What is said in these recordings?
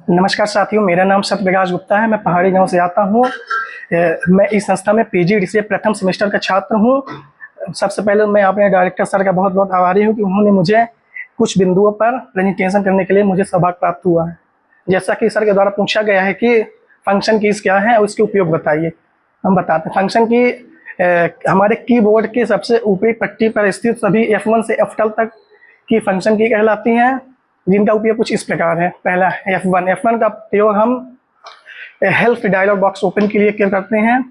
नमस्कार साथियों, मेरा नाम सत्यप्रकाश गुप्ता है। मैं पहाड़ी गांव से आता हूं। मैं इस संस्था में पीजीडीसीए प्रथम सेमेस्टर का छात्र हूं। सबसे पहले मैं अपने डायरेक्टर सर का बहुत बहुत आभारी हूं कि उन्होंने मुझे कुछ बिंदुओं पर प्रेजेंटेशन करने के लिए मुझे सौभाग्य प्राप्त हुआ है। जैसा कि सर के द्वारा पूछा गया है कि फंक्शन कीज क्या है और उसके उपयोग बताइए। हम बताते हैं। फंक्शन की हमारे कीबोर्ड के सबसे ऊपरी पट्टी पर स्थित सभी F1 से F12 तक की फंक्शन की कहलाती हैं, जिनका उपयोग कुछ इस प्रकार है। पहला F1 का प्रयोग हम हेल्प डायलॉग बॉक्स ओपन के लिए करते हैं।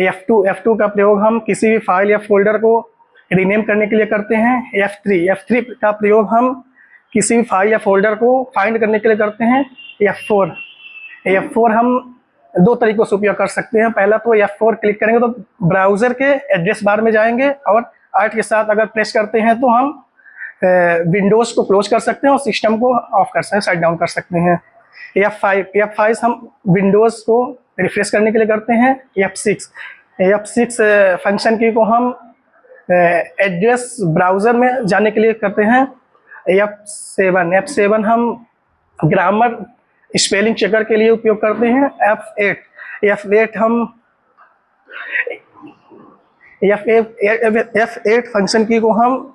F2 का प्रयोग हम किसी भी फाइल या फोल्डर को रीनेम करने के लिए करते हैं। F3 का प्रयोग हम किसी भी फाइल या फोल्डर को फाइंड करने के लिए करते हैं। F4 हम दो तरीकों से उपयोग कर सकते हैं। पहला तो F4 क्लिक करेंगे तो ब्राउजर के एड्रेस बार में जाएंगे और Alt के साथ अगर प्रेस करते हैं तो हम विंडोज को क्लोज कर सकते हैं और सिस्टम को ऑफ कर सकते हैं, शट डाउन कर सकते हैं। F5 हम विंडोज को रिफ्रेश करने के लिए करते हैं। F6 फंक्शन की को हम एड्रेस ब्राउजर में जाने के लिए करते हैं। F7 हम ग्रामर स्पेलिंग चेकर के लिए उपयोग करते हैं। F8 फंक्शन की को हम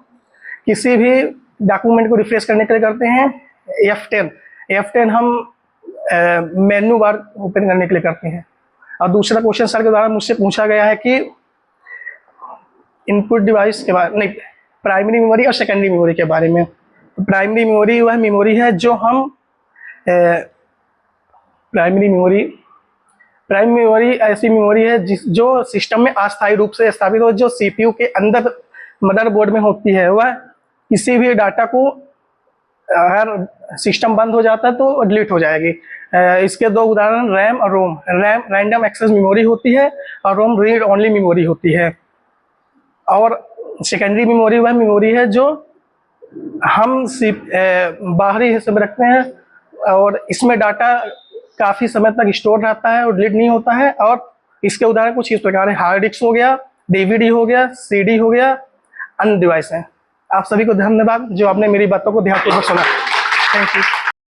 किसी भी डॉक्यूमेंट को रिफ्रेश करने के लिए करते हैं। F10 हम मेन्यू बार ओपन करने के लिए करते हैं। और दूसरा क्वेश्चन सर के द्वारा मुझसे पूछा गया है कि इनपुट डिवाइस के बारे में, प्राइमरी मेमोरी और सेकेंडरी मेमोरी के बारे में। प्राइमरी मेमोरी वह मेमोरी है जो हम प्राइमरी मेमोरी ऐसी मेमोरी है जो सिस्टम में अस्थायी रूप से स्थापित हो, जो सीपीयू के अंदर मदरबोर्ड में होती है। वह किसी भी डाटा को अगर सिस्टम बंद हो जाता है तो डिलीट हो जाएगी। इसके दो उदाहरण रैम और रोम। रैम रैंडम एक्सेस मेमोरी होती है और रोम रीड ओनली मेमोरी होती है। और सेकेंडरी मेमोरी वह मेमोरी है जो हम बाहरी हिस्से में रखते हैं और इसमें डाटा काफ़ी समय तक स्टोर रहता है और डिलीट नहीं होता है। और इसके उदाहरण कुछ इस प्रकार है। हार्ड डिस्क हो गया, डीवीडी हो गया, सीडी हो गया, अन्य डिवाइस हैं। आप सभी को धन्यवाद जो आपने मेरी बातों को ध्यानपूर्वक सुना। Thank you.